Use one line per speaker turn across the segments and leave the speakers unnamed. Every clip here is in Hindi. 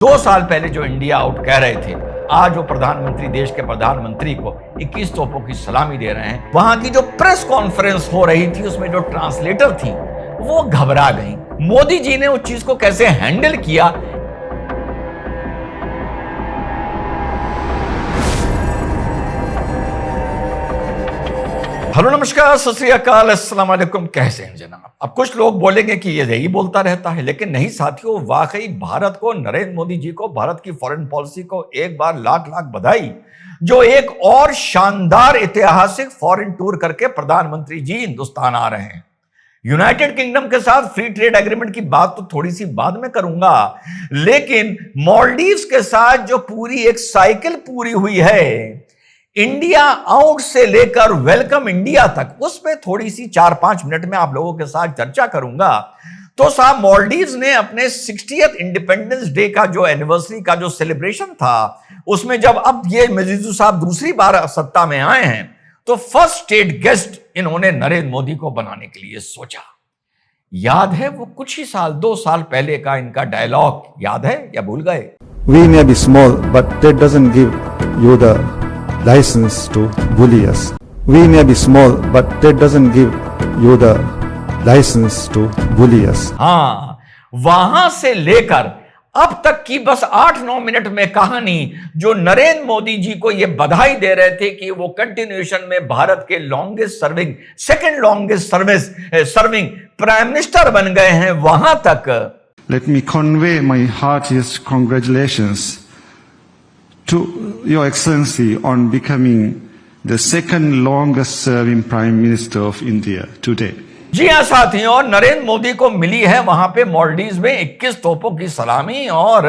2 साल पहले जो इंडिया आउट कह रहे थे, आज वो प्रधानमंत्री देश के प्रधानमंत्री को 21 तोपों की सलामी दे रहे हैं। वहां की जो प्रेस कॉन्फ्रेंस हो रही थी उसमें जो ट्रांसलेटर थी वो घबरा गई। मोदी जी ने उस चीज को कैसे हैंडल किया। हेलो नमस्कार, सत श्री अकाल, अस्सलाम वालेकुम। कैसे हैं जनाब? अब कुछ लोग बोलेंगे कि ये यही बोलता रहता है, लेकिन नहीं साथियों, वाकई भारत को, नरेंद्र मोदी जी को, भारत की फॉरेन पॉलिसी को एक बार लाख लाख बधाई, जो एक और शानदार ऐतिहासिक फॉरेन टूर करके प्रधानमंत्री जी हिंदुस्तान आ रहे हैं। यूनाइटेड किंगडम के साथ फ्री ट्रेड एग्रीमेंट की बात तो थोड़ी सी बाद में करूंगा, लेकिन मालदीव्स के साथ जो पूरी एक साइकिल पूरी हुई है, इंडिया आउट से लेकर वेलकम इंडिया तक, उस पे थोड़ी सी 4-5 मिनट में आप लोगों के साथ चर्चा करूंगा। तो साहब, मालदीव्स ने अपने 60th इंडिपेंडेंस डे का जो एनिवर्सरी का जो सेलिब्रेशन था, उसमें जब अब ये मेजिजू साहब दूसरी बार सत्ता में आए हैं, तो फर्स्ट स्टेट गेस्ट इन्होंने नरेंद्र मोदी को बनाने के लिए सोचा। याद है वो कुछ ही साल, 2 साल पहले का इनका डायलॉग याद है या भूल गए?
We may be small, but that doesn't give you the license to bully us. We may be small, but that doesn't give you the license to bully us.
हाँ, वहां से लेकर अब तक की बस 8-9 मिनट में कहानी, जो नरेंद्र मोदी जी को ये बधाई दे रहे थे कि वो कंटिन्यूएशन में भारत के longest serving, second longest serving prime minister बन गए हैं, वहां तक।
Let me convey my heartiest congratulations to Your Excellency on becoming the second longest serving Prime Minister of India today.
जी हाँ साथियों, नरेंद्र मोदी को मिली है वहां पे मालदीव्स में 21 तोपों की सलामी, और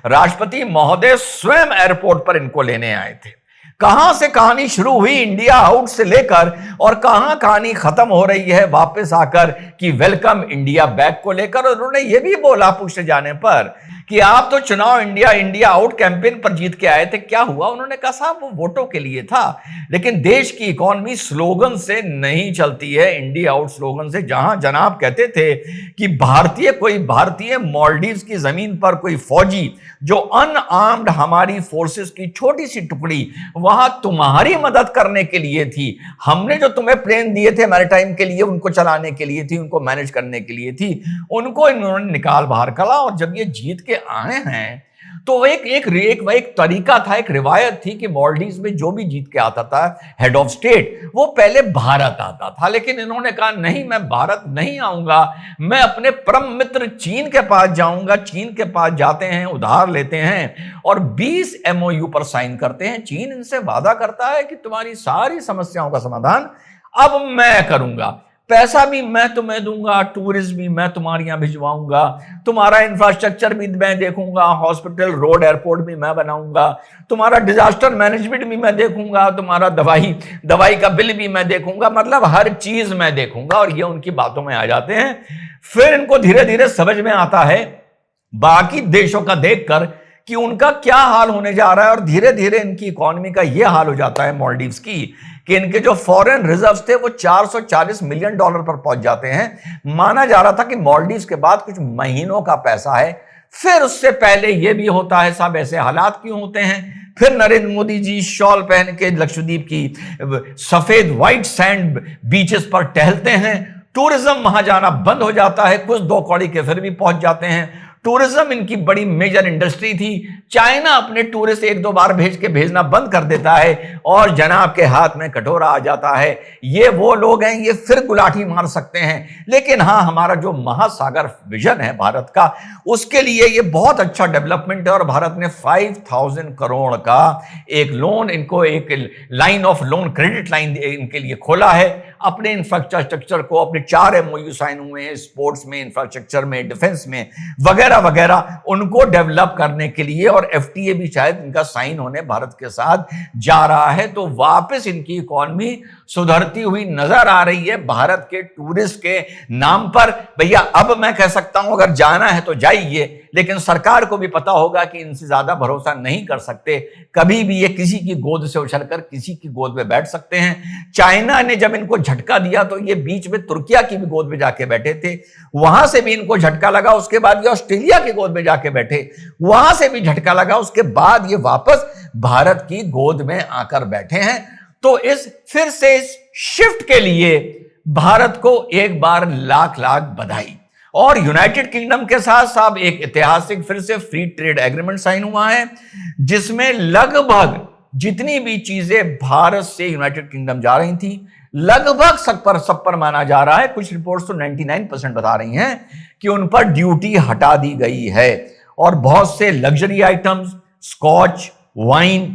राष्ट्रपति महोदय स्वयं एयरपोर्ट पर इनको लेने आए थे। कहां से कहानी शुरू हुई इंडिया आउट से लेकर, और कहां कहानी खत्म हो रही है वापस आकर कि वेलकम इंडिया बैक को लेकर। और उन्होंने ये भी बोला पूछे जाने पर कि आप तो चुनाव इंडिया आउट कैंपेन पर जीत के आए थे, क्या हुआ? उन्होंने कहा साहब वो वोटों के लिए था, लेकिन देश की इकोनॉमी स्लोगन से नहीं चलती है, इंडिया आउट स्लोगन से। जहां जनाब कहते थे कि कोई भारतीय मालदीव्स की जमीन पर कोई फौजी जो अनआर्म्ड हमारी फोर्सेस की छोटी सी टुकड़ी वहां तुम्हारी मदद करने के लिए थी, हमने जो तुम्हें प्लेन दिए थे मैरीटाइम के लिए, उनको चलाने के लिए थी, उनको मैनेज करने के लिए थी, उनको इन्होंने निकाल बाहर करा। और जब ये जीत के आए हैं तो एक तरीका था, एक रिवायत थी कि मालदीव्स में जो भी जीत के आता था हेड ऑफ स्टेट, वो पहले भारत आता था। लेकिन इन्होंने कहा नहीं, मैं भारत नहीं आऊंगा, मैं अपने परम मित्र चीन के पास जाऊंगा। चीन के पास जाते हैं, उधार लेते हैं और 20 MOU पर साइन करते हैं। चीन इनसे वादा करता है कि तुम्हारी सारी समस्याओं का समाधान अब मैं करूंगा, पैसा भी मैं तुम्हें दूंगा, टूरिस्ट भी मैं तुम्हारे यहां भिजवाऊंगा, तुम्हारा इंफ्रास्ट्रक्चर भी मैं देखूंगा, हॉस्पिटल, रोड, एयरपोर्ट भी मैं बनाऊंगा, तुम्हारा डिजास्टर मैनेजमेंट भी मैं देखूंगा, तुम्हारा दवाई का बिल भी मैं देखूंगा, मतलब हर चीज मैं देखूंगा। और ये उनकी बातों में आ जाते हैं। फिर इनको धीरे धीरे समझ में आता है बाकी देशों का देखकर कि उनका क्या हाल होने जा रहा है, और धीरे धीरे इनकी इकोनॉमी का यह हाल हो जाता है मालदीव्स की कि इनके जो फॉरेन रिजर्व्स थे वो $440 मिलियन पर पहुंच जाते हैं। माना जा रहा था कि मालदीव्स के बाद कुछ महीनों का पैसा है। फिर उससे पहले यह भी होता है साहब, ऐसे हालात क्यों होते हैं? फिर नरेंद्र मोदी जी शॉल पहन के लक्षद्वीप की सफेद व्हाइट सैंड बीचेस पर टहलते हैं। टूरिज्म वहां जाना बंद हो जाता है, कुछ 2 कौड़ी के फिर भी पहुंच जाते हैं। टूरिज्म इनकी बड़ी मेजर इंडस्ट्री थी। चाइना अपने टूरिस्ट 1-2 बार भेजना बंद कर देता है और जनाब के हाथ में कटोरा आ जाता है। ये वो लोग हैं, ये फिर गुलाठी मार सकते हैं। लेकिन हाँ, हमारा जो महासागर विजन है भारत का, उसके लिए ये बहुत अच्छा डेवलपमेंट है। और भारत ने 5000 करोड़ का एक लोन, इनको एक line of loan, credit line इनके लिए खोला है। अपने इंफ्रास्ट्रक्चर को, अपने 4 MOU साइन हुए हैं, स्पोर्ट्स में, इंफ्रास्ट्रक्चर में, डिफेंस में, वगैरह वगैरह, उनको डेवलप करने के लिए। और और एफटीए भी शायद इनका साइन होने भारत के साथ जा रहा है। तो वापस इनकी इकॉनमी सुधरती हुई नजर आ रही है भारत के टूरिस्ट के नाम पर। भैया अब मैं कह सकता हूं अगर जाना है तो जाइए, लेकिन सरकार को भी पता होगा कि इनसे ज्यादा भरोसा नहीं कर सकते। कभी भी ये किसी की गोद से उछलकर किसी की गोद में बैठ सकते हैं। चाइना ने जब इनको झटका दिया तो ये बीच में तुर्किया की भी गोद में जाके बैठे थे, वहां से भी इनको झटका लगा। उसके बाद ये ऑस्ट्रेलिया की गोद में जाके बैठे, वहां से भी झटका लगा। उसके बाद ये वापस भारत की गोद में आकर बैठे हैं। तो इस फिर से इस शिफ्ट के लिए भारत को एक बार लाख लाख बधाई। और यूनाइटेड किंगडम के साथ साथ एक ऐतिहासिक फिर से फ्री ट्रेड एग्रीमेंट साइन हुआ है, जिसमें लगभग जितनी भी चीजें भारत से यूनाइटेड किंगडम जा रही थी, लगभग सब पर माना जा रहा है, कुछ रिपोर्ट्स तो 99% बता रही हैं कि उन पर ड्यूटी हटा दी गई है। और बहुत से luxury items, scotch, wine,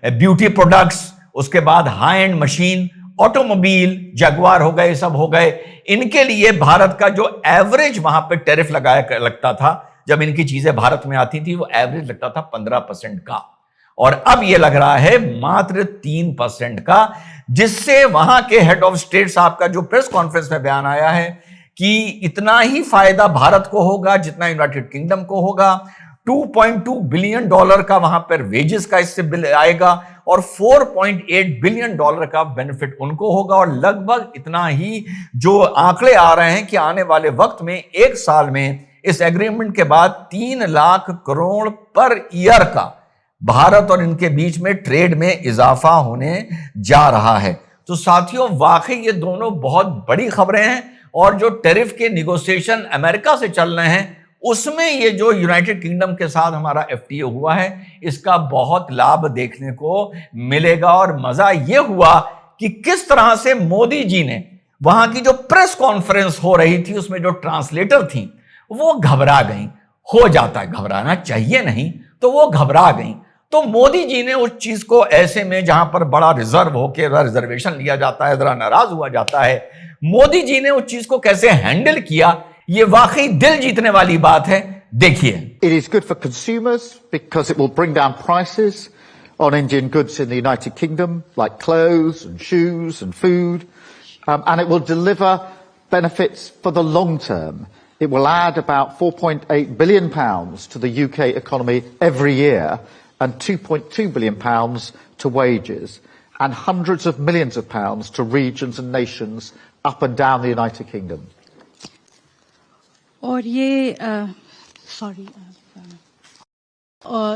beauty products, उसके बाद high end machine, automobile, Jaguar हो गए, सब हो गए, इनके लिए भारत का जो एवरेज वहां पे टैरिफ लगता था, जब इनकी चीजें भारत में आती थी, वो एवरेज लगता था 15% का, और अब ये लग रहा है मात्र 3% का, जिससे वहां के हेड ऑफ स्टेट साहब का जो प्रेस कॉन्फ्रेंस में बयान आया है कि इतना ही फायदा भारत को होगा जितना यूनाइटेड किंगडम को होगा। $2.2 बिलियन का वहां पर वेजेस का इससे बिल आएगा और $4.8 बिलियन का बेनिफिट उनको होगा। और लगभग इतना ही जो आंकड़े आ रहे हैं कि आने वाले वक्त में 1 साल में इस एग्रीमेंट के बाद 3 लाख करोड़ पर ईयर का भारत और इनके बीच में ट्रेड में इजाफा होने जा रहा है। तो साथियों, वाकई ये दोनों बहुत बड़ी खबरें हैं। और जो टैरिफ के निगोशिएशन अमेरिका से चल रहे हैं, उसमें ये जो यूनाइटेड किंगडम के साथ हमारा एफटीए हुआ है, इसका बहुत लाभ देखने को मिलेगा। और मजा ये हुआ कि किस तरह से मोदी जी ने वहां की जो प्रेस कॉन्फ्रेंस हो रही थी, उसमें जो ट्रांसलेटर थी वो घबरा गई। हो जाता है, घबराना चाहिए नहीं, तो वो घबरा गई। तो मोदी जी ने उस चीज को ऐसे में जहां पर बड़ा रिजर्व होकर रिजर्वेशन लिया जाता है, जरा नाराज हुआ जाता है, मोदी जी ने उस चीज को कैसे हैंडल किया, ये वाकई दिल जीतने वाली बात है। देखिए,
It is good for consumers because it will bring down prices on Indian goods in the United Kingdom, like clothes and shoes and food, and it will deliver benefits for the long term. It will add about £4.8 billion to the UK economy every year, and £2.2 billion to wages, and hundreds of millions of pounds to regions and nations up and down the United Kingdom.
और ये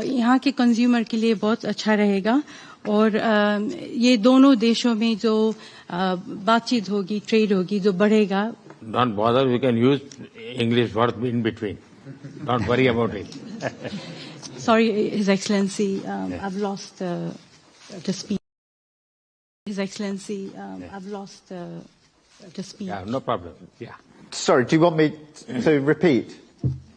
यहाँ के कंज्यूमर के लिए बहुत अच्छा रहेगा। और ये दोनों देशों में जो बातचीत होगी, ट्रेड होगी, जो बढ़ेगा।
Don't bother, we can use English word in between. Don't worry about it.
Sorry, His Excellency, I've lost the speech. His Excellency, I've lost the speech.
Yeah, no problem. Yeah.
Sorry, do you want me to repeat?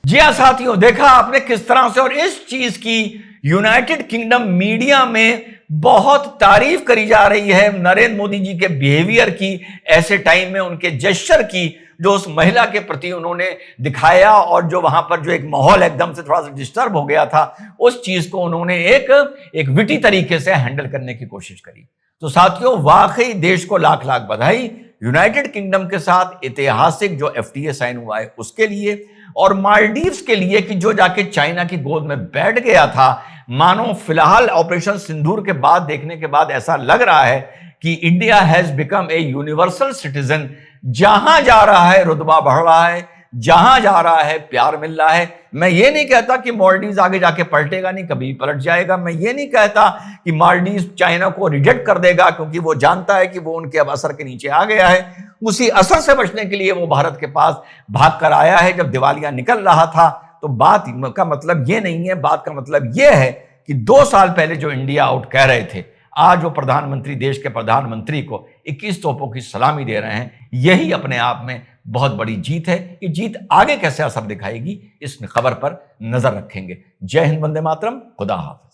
जी हाँ साथियों, देखा आपने किस तरह से। और इस चीज की यूनाइटेड किंगडम मीडिया में बहुत तारीफ करी जा रही है, नरेंद्र मोदी जी के बिहेवियर की, ऐसे टाइम में उनके जेस्चर की, जो उस महिला के प्रति उन्होंने दिखाया, और जो वहां पर जो एक माहौल एकदम से थोड़ा सा डिस्टर्ब हो गया था, उस चीज को उन्होंने एक विटी तरीके से हैंडल करने की कोशिश करी। तो साथियों, वाकई देश को लाख लाख बधाई यूनाइटेड किंगडम के साथ ऐतिहासिक जो एफटीए साइन हुआ है उसके लिए, और मालदीव्स के लिए कि जो जाके चाइना की गोद में बैठ गया था। मानो फिलहाल ऑपरेशन सिंदूर के बाद देखने के बाद ऐसा लग रहा है कि India has become a universal citizen. जहां जा रहा है रुतबा बढ़ रहा है, जहां जा रहा है प्यार मिल रहा है। मैं ये नहीं कहता कि मालदीव्स आगे जाके पलटेगा नहीं, कभी पलट जाएगा। मैं ये नहीं कहता कि मालदीव्स चाइना को रिजेक्ट कर देगा, क्योंकि वो जानता है कि वो उनके अब असर के नीचे आ गया है। उसी असर से बचने के लिए वो भारत के पास भाग कर आया है जब दिवालिया निकल रहा था। तो बात का मतलब ये नहीं है, बात का मतलब ये है कि 2 साल पहले जो इंडिया आउट कह रहे थे, आज वो प्रधानमंत्री, देश के प्रधानमंत्री को 21 तोपों की सलामी दे रहे हैं। यही अपने आप में बहुत बड़ी जीत है। ये जीत आगे कैसे असर दिखाएगी, इस खबर पर नजर रखेंगे। जय हिंद, वंदे मातरम, खुदा हाफिज।